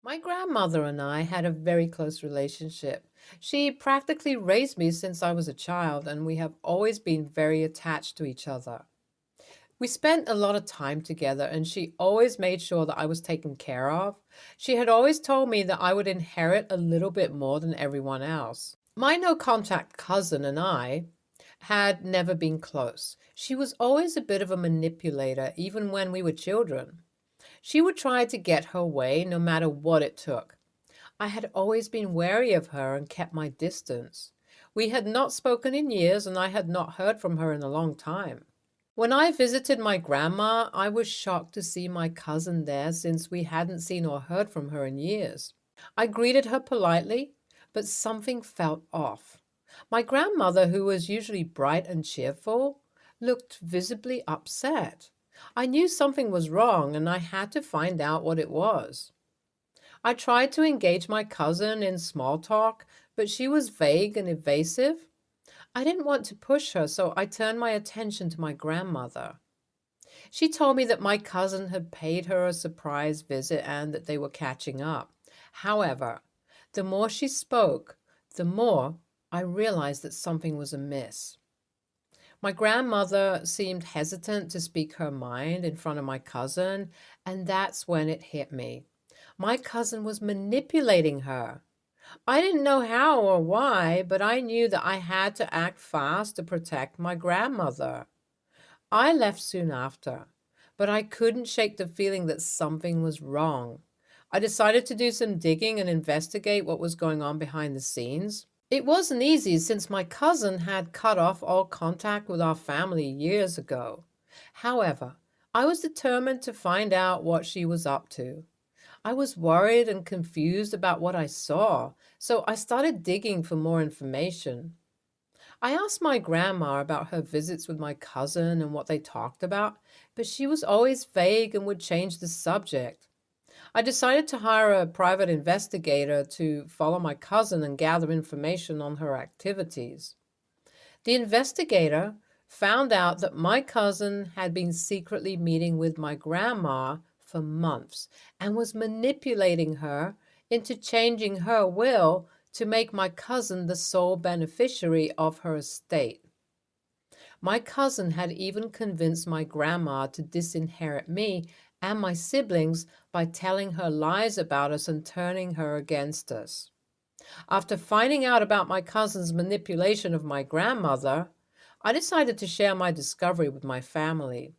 My grandmother and I had a very close relationship. She practically raised me since I was a child, and we have always been very attached to each other. We spent a lot of time together, and she always made sure that I was taken care of. She had always told me that I would inherit a little bit more than everyone else. My no contact cousin and I had never been close. She was always a bit of a manipulator, even when we were children. She would try to get her way no matter what it took. I had always been wary of her and kept my distance. We had not spoken in years, and I had not heard from her in a long time. When I visited my grandma, I was shocked to see my cousin there since we hadn't seen or heard from her in years. I greeted her politely, but something felt off. My grandmother, who was usually bright and cheerful, looked visibly upset. I knew something was wrong, and I had to find out what it was. I tried to engage my cousin in small talk, but she was vague and evasive. I didn't want to push her, so I turned my attention to my grandmother. She told me that my cousin had paid her a surprise visit and that they were catching up. However, the more she spoke, the more I realized that something was amiss. My grandmother seemed hesitant to speak her mind in front of my cousin, and that's when it hit me. My cousin was manipulating her. I didn't know how or why, but I knew that I had to act fast to protect my grandmother. I left soon after, but I couldn't shake the feeling that something was wrong. I decided to do some digging and investigate what was going on behind the scenes. It wasn't easy since my cousin had cut off all contact with our family years ago. However, I was determined to find out what she was up to. I was worried and confused about what I saw, so I started digging for more information. I asked my grandma about her visits with my cousin and what they talked about, but she was always vague and would change the subject. I decided to hire a private investigator to follow my cousin and gather information on her activities. The investigator found out that my cousin had been secretly meeting with my grandma for months and was manipulating her into changing her will to make my cousin the sole beneficiary of her estate. My cousin had even convinced my grandma to disinherit me and my siblings by telling her lies about us and turning her against us. After finding out about my cousin's manipulation of my grandmother, I decided to share my discovery with my family.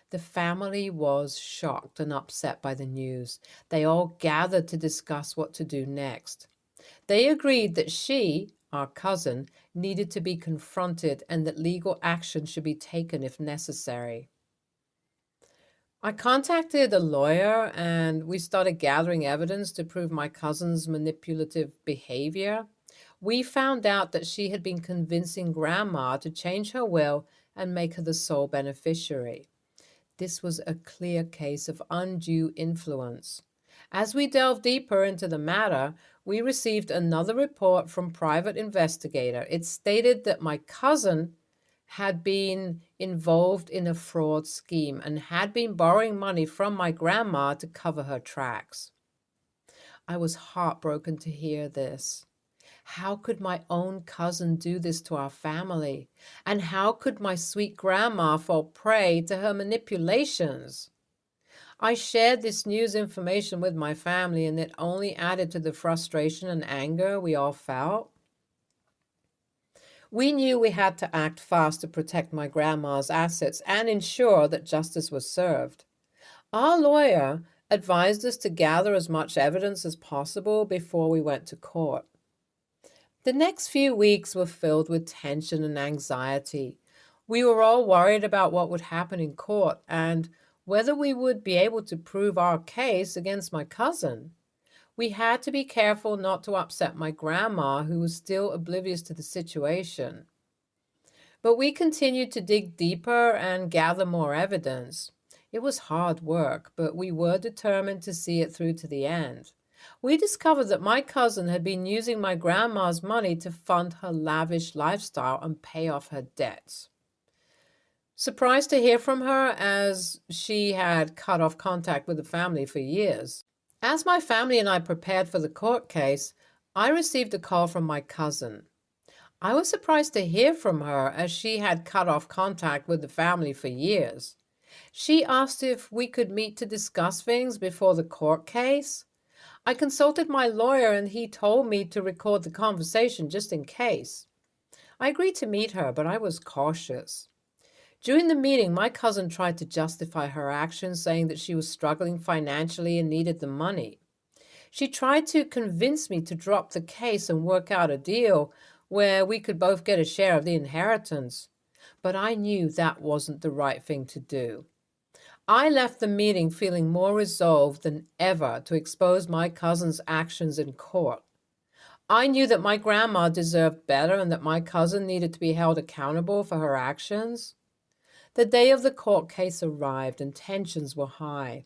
The family was shocked and upset by the news. They all gathered to discuss what to do next. They agreed that she, our cousin, needed to be confronted and that legal action should be taken if necessary. I contacted a lawyer and we started gathering evidence to prove my cousin's manipulative behavior. We found out that she had been convincing Grandma to change her will and make her the sole beneficiary. This was a clear case of undue influence. As we delved deeper into the matter, we received another report from private investigator. It stated that my cousin had been involved in a fraud scheme and had been borrowing money from my grandma to cover her tracks. I was heartbroken to hear this. How could my own cousin do this to our family? And how could my sweet grandma fall prey to her manipulations? I shared this news information with my family, and it only added to the frustration and anger we all felt. We knew we had to act fast to protect my grandma's assets and ensure that justice was served. Our lawyer advised us to gather as much evidence as possible before we went to court. The next few weeks were filled with tension and anxiety. We were all worried about what would happen in court and whether we would be able to prove our case against my cousin. We had to be careful not to upset my grandma, who was still oblivious to the situation. But we continued to dig deeper and gather more evidence. It was hard work, but we were determined to see it through to the end. We discovered that my cousin had been using my grandma's money to fund her lavish lifestyle and pay off her debts. Surprised to hear from her, as she had cut off contact with the family for years. As my family and I prepared for the court case, I received a call from my cousin. I was surprised to hear from her as she had cut off contact with the family for years. She asked if we could meet to discuss things before the court case. I consulted my lawyer and he told me to record the conversation just in case. I agreed to meet her, but I was cautious. During the meeting, my cousin tried to justify her actions, saying that she was struggling financially and needed the money. She tried to convince me to drop the case and work out a deal where we could both get a share of the inheritance. But I knew that wasn't the right thing to do. I left the meeting feeling more resolved than ever to expose my cousin's actions in court. I knew that my grandma deserved better and that my cousin needed to be held accountable for her actions. The day of the court case arrived and tensions were high.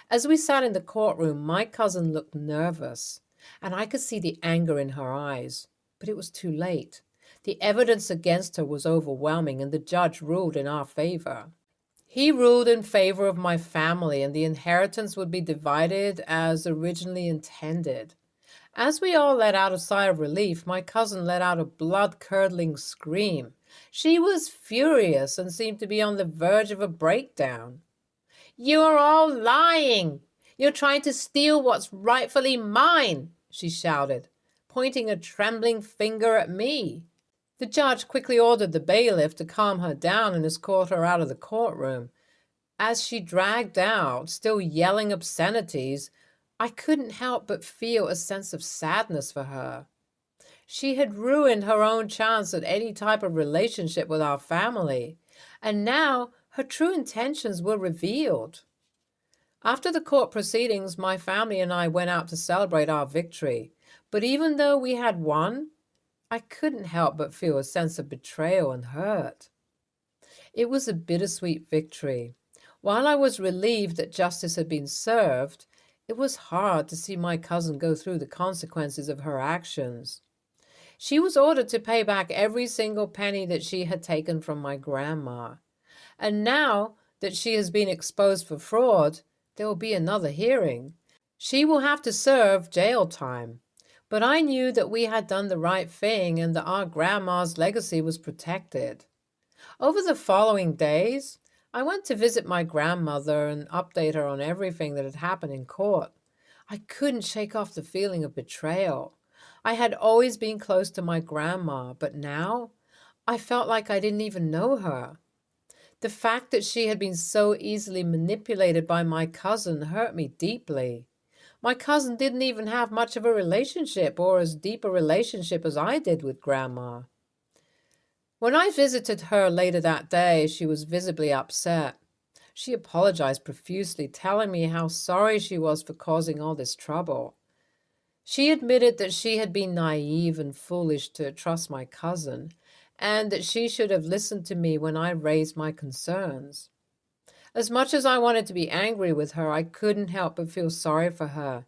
As we sat in the courtroom, my cousin looked nervous, and I could see the anger in her eyes. But it was too late. The evidence against her was overwhelming, and the judge ruled in our favor. He ruled in favor of my family, and the inheritance would be divided as originally intended. As we all let out a sigh of relief, my cousin let out a blood-curdling scream. She was furious and seemed to be on the verge of a breakdown. "You're all lying! You're trying to steal what's rightfully mine!" she shouted, pointing a trembling finger at me. The judge quickly ordered the bailiff to calm her down and escort her out of the courtroom. As she dragged out, still yelling obscenities, I couldn't help but feel a sense of sadness for her. She had ruined her own chance at any type of relationship with our family, and now her true intentions were revealed. After the court proceedings, my family and I went out to celebrate our victory, but even though we had won, I couldn't help but feel a sense of betrayal and hurt. It was a bittersweet victory. While I was relieved that justice had been served, it was hard to see my cousin go through the consequences of her actions. She was ordered to pay back every single penny that she had taken from my grandma. And now that she has been exposed for fraud, there will be another hearing. She will have to serve jail time. But I knew that we had done the right thing and that our grandma's legacy was protected. Over the following days, I went to visit my grandmother and update her on everything that had happened in court. I couldn't shake off the feeling of betrayal. I had always been close to my grandma, but now I felt like I didn't even know her. The fact that she had been so easily manipulated by my cousin hurt me deeply. My cousin didn't even have much of a relationship or as deep a relationship as I did with Grandma. When I visited her later that day, she was visibly upset. She apologized profusely, telling me how sorry she was for causing all this trouble. She admitted that she had been naive and foolish to trust my cousin, and that she should have listened to me when I raised my concerns. As much as I wanted to be angry with her, I couldn't help but feel sorry for her.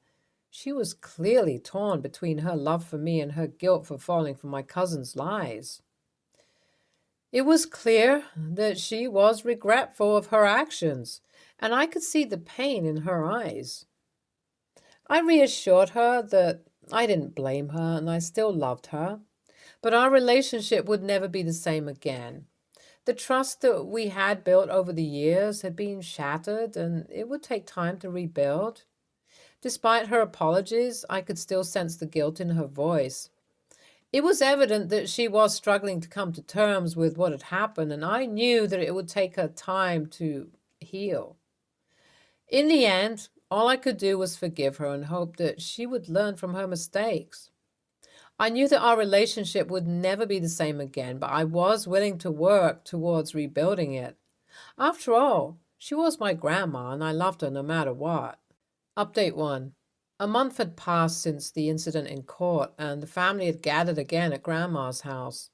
She was clearly torn between her love for me and her guilt for falling for my cousin's lies. It was clear that she was regretful of her actions, and I could see the pain in her eyes. I reassured her that I didn't blame her and I still loved her, but our relationship would never be the same again. The trust that we had built over the years had been shattered, and it would take time to rebuild. Despite her apologies, I could still sense the guilt in her voice. It was evident that she was struggling to come to terms with what had happened, and I knew that it would take her time to heal. In the end, all I could do was forgive her and hope that she would learn from her mistakes. I knew that our relationship would never be the same again, but I was willing to work towards rebuilding it. After all, she was my grandma, and I loved her no matter what. Update 1. A month had passed since the incident in court, and the family had gathered again at Grandma's house.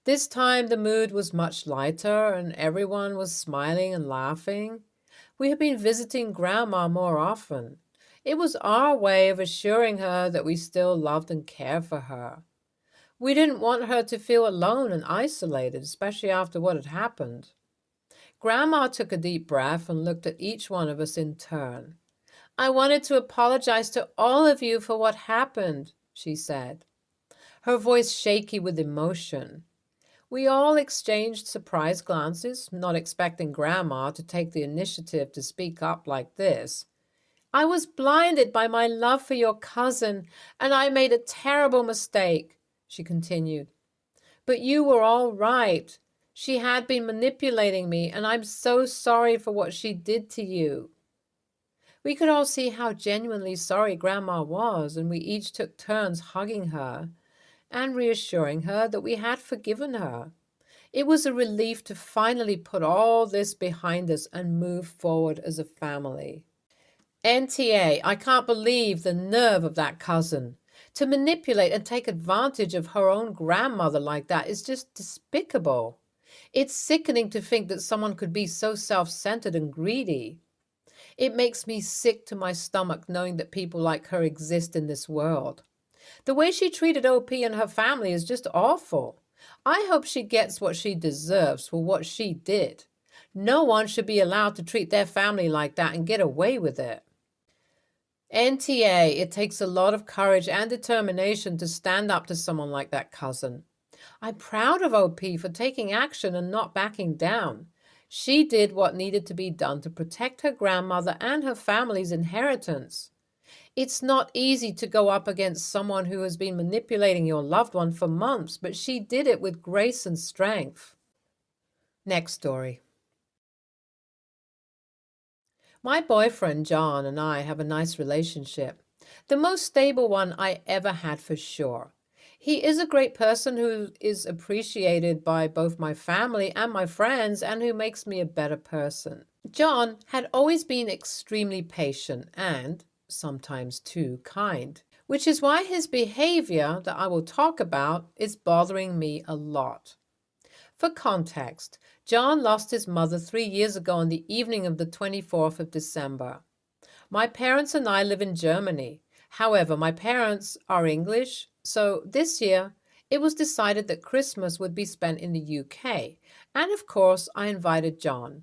This time the mood was much lighter, and everyone was smiling and laughing. We had been visiting Grandma more often. It was our way of assuring her that we still loved and cared for her. We didn't want her to feel alone and isolated, especially after what had happened. Grandma took a deep breath and looked at each one of us in turn. I wanted to apologize to all of you for what happened, she said, her voice shaky with emotion. We all exchanged surprised glances, not expecting Grandma to take the initiative to speak up like this. I was blinded by my love for your cousin, and I made a terrible mistake, she continued. But you were all right. She had been manipulating me, and I'm so sorry for what she did to you. We could all see how genuinely sorry Grandma was, and we each took turns hugging her and reassuring her that we had forgiven her. It was a relief to finally put all this behind us and move forward as a family. NTA, I can't believe the nerve of that cousin. To manipulate and take advantage of her own grandmother like that is just despicable. It's sickening to think that someone could be so self-centered and greedy. It makes me sick to my stomach knowing that people like her exist in this world. The way she treated OP and her family is just awful. I hope she gets what she deserves for what she did. No one should be allowed to treat their family like that and get away with it. NTA, it takes a lot of courage and determination to stand up to someone like that cousin. I'm proud of OP for taking action and not backing down. She did what needed to be done to protect her grandmother and her family's inheritance. It's not easy to go up against someone who has been manipulating your loved one for months, but she did it with grace and strength. Next story. My boyfriend John and I have a nice relationship. The most stable one I ever had for sure. He is a great person who is appreciated by both my family and my friends and who makes me a better person. John had always been extremely patient and sometimes too kind, which is why his behavior that I will talk about is bothering me a lot. For context, John lost his mother 3 years ago on the evening of the 24th of December. My parents and I live in Germany. However, my parents are English, so this year it was decided that Christmas would be spent in the UK, and of course I invited John.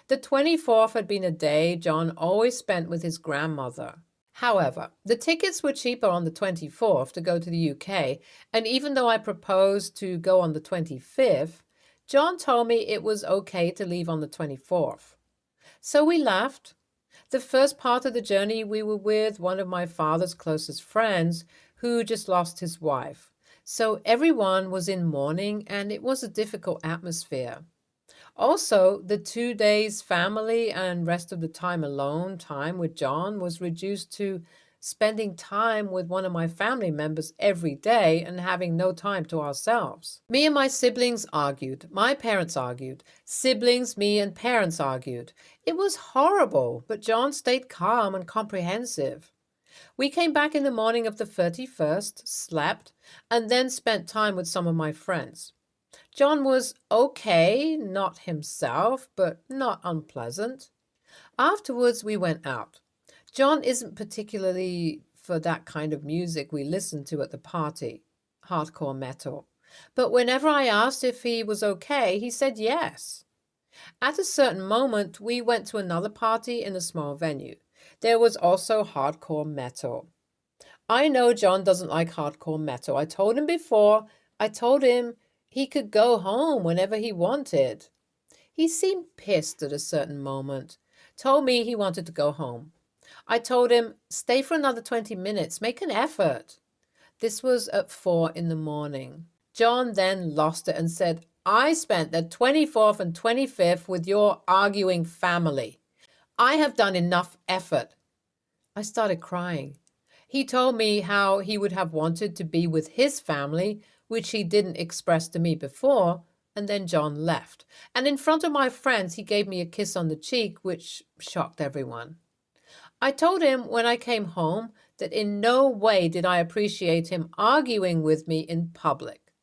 The 24th had been a day John always spent with his grandmother. However, the tickets were cheaper on the 24th to go to the UK, and even though I proposed to go on the 25th, John told me it was okay to leave on the 24th. So we left. The first part of the journey we were with one of my father's closest friends who just lost his wife. So everyone was in mourning and it was a difficult atmosphere. Also, the 2 days family and rest of the time alone time with John was reduced to spending time with one of my family members every day and having no time to ourselves. Me and my siblings argued. My parents argued. Siblings, me, and parents argued. It was horrible, but John stayed calm and comprehensive. We came back in the morning of the 31st, slept, and then spent time with some of my friends. John was okay, not himself, but not unpleasant. Afterwards, we went out. John isn't particularly for that kind of music we listened to at the party, hardcore metal. But whenever I asked if he was okay, he said yes. At a certain moment, we went to another party in a small venue. There was also hardcore metal. I know John doesn't like hardcore metal. I told him before. I told him he could go home whenever he wanted. He seemed pissed at a certain moment, told me he wanted to go home. I told him, stay for another 20 minutes, make an effort. This was at 4 in the morning. John then lost it and said, I spent the 24th and 25th with your arguing family. I have done enough effort. I started crying. He told me how he would have wanted to be with his family, which he didn't express to me before, and then John left. And in front of my friends, he gave me a kiss on the cheek, which shocked everyone. I told him when I came home that in no way did I appreciate him arguing with me in public,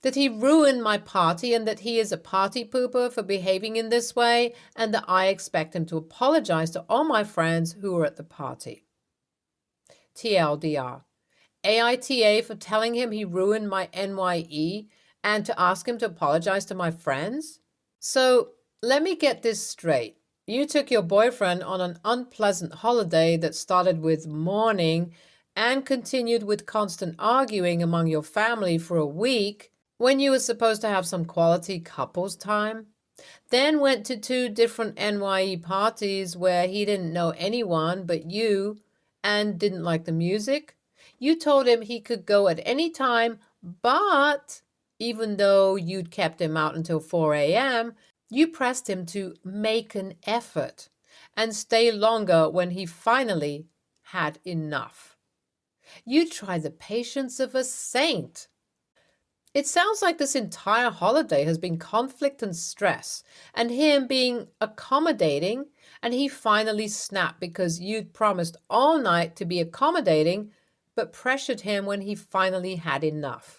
that he ruined my party and that he is a party pooper for behaving in this way, and that I expect him to apologize to all my friends who were at the party. TLDR. AITA for telling him he ruined my NYE and to ask him to apologize to my friends? So let me get this straight. You took your boyfriend on an unpleasant holiday that started with mourning and continued with constant arguing among your family for a week when you were supposed to have some quality couples time. Then went to two different NYE parties where he didn't know anyone but you and didn't like the music. You told him he could go at any time, but even though you'd kept him out until 4 a.m., you pressed him to make an effort and stay longer when he finally had enough. You tried the patience of a saint. It sounds like this entire holiday has been conflict and stress, and him being accommodating, and he finally snapped because you'd promised all night to be accommodating, but pressured him when he finally had enough.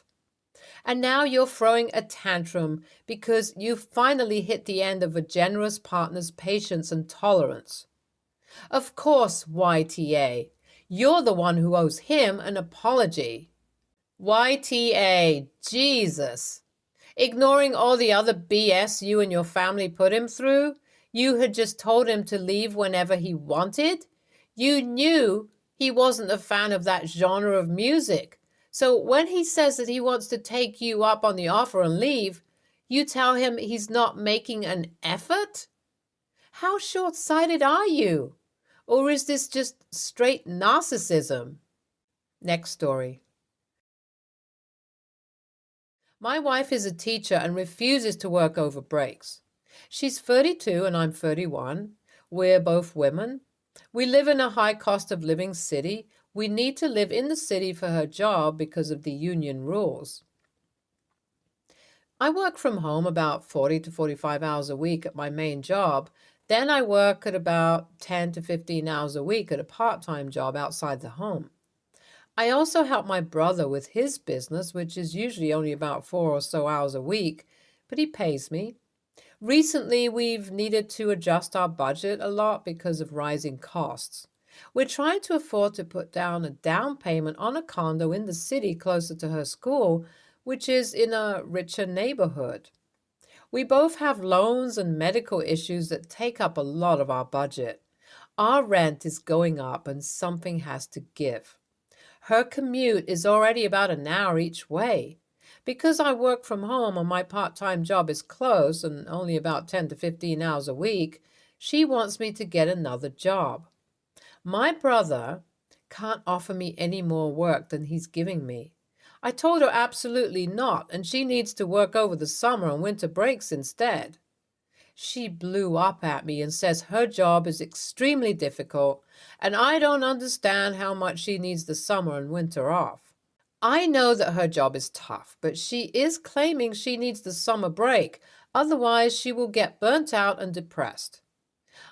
And now you're throwing a tantrum because you finally hit the end of a generous partner's patience and tolerance. Of course, YTA, you're the one who owes him an apology. YTA, Jesus. Ignoring all the other BS you and your family put him through, you had just told him to leave whenever he wanted. You knew he wasn't a fan of that genre of music. So when he says that he wants to take you up on the offer and leave, you tell him he's not making an effort? How short-sighted are you? Or is this just straight narcissism? Next story. My wife is a teacher and refuses to work over breaks. She's 32 and I'm 31. We're both women. We live in a high cost of living city. We need to live in the city for her job because of the union rules. I work from home about 40 to 45 hours a week at my main job. Then I work at about 10 to 15 hours a week at a part-time job outside the home. I also help my brother with his business, which is usually only about 4 or so hours a week, but he pays me. Recently, we've needed to adjust our budget a lot because of rising costs. We're trying to afford to put down a down payment on a condo in the city closer to her school, which is in a richer neighborhood. We both have loans and medical issues that take up a lot of our budget. Our rent is going up and something has to give. Her commute is already about an hour each way. Because I work from home and my part-time job is close and only about 10 to 15 hours a week, she wants me to get another job. My brother can't offer me any more work than he's giving me. I told her absolutely not, and she needs to work over the summer and winter breaks instead. She blew up at me and says her job is extremely difficult, and I don't understand how much she needs the summer and winter off. I know that her job is tough, but she is claiming she needs the summer break, otherwise she will get burnt out and depressed.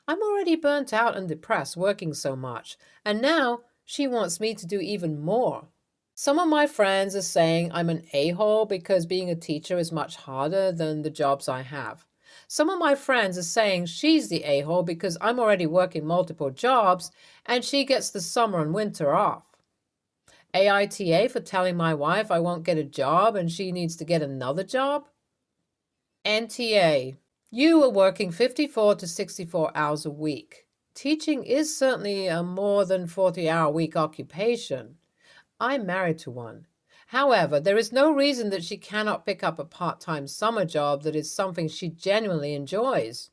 I'm already burnt out and depressed working so much, and now she wants me to do even more. Some of my friends are saying I'm an a-hole because being a teacher is much harder than the jobs I have. Some of my friends are saying she's the a-hole because I'm already working multiple jobs and she gets the summer and winter off. AITA for telling my wife I won't get a job and she needs to get another job. NTA, you are working 54 to 64 hours a week. Teaching is certainly a more than 40-hour week occupation. I'm married to one. However, there is no reason that she cannot pick up a part-time summer job that is something she genuinely enjoys.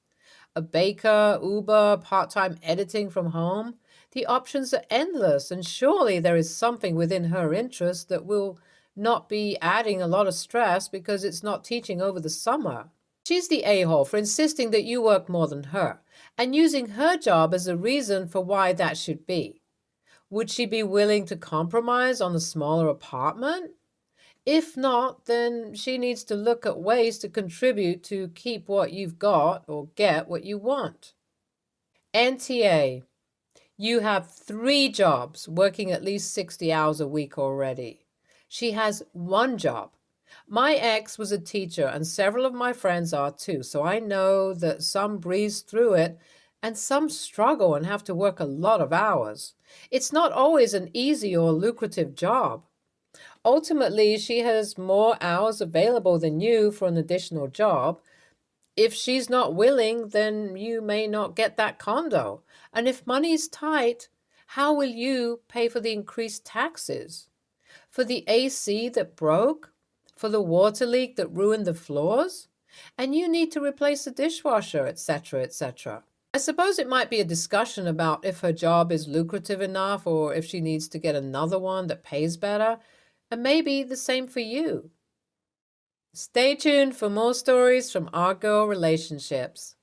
A baker, Uber, part-time editing from home. The options are endless, and surely there is something within her interest that will not be adding a lot of stress because it's not teaching over the summer. She's the a-hole for insisting that you work more than her, and using her job as a reason for why that should be. Would she be willing to compromise on a smaller apartment? If not, then she needs to look at ways to contribute to keep what you've got or get what you want. NTA, you have 3 jobs working at least 60 hours a week already. She has 1 job. My ex was a teacher and several of my friends are too, so I know that some breeze through it and some struggle and have to work a lot of hours. It's not always an easy or lucrative job. Ultimately, she has more hours available than you for an additional job. If she's not willing, then you may not get that condo. And if money's tight, how will you pay for the increased taxes? For the AC that broke? For the water leak that ruined the floors? And you need to replace the dishwasher, etc., etc. I suppose it might be a discussion about if her job is lucrative enough or if she needs to get another one that pays better, and maybe the same for you. Stay tuned for more stories from our girl relationships.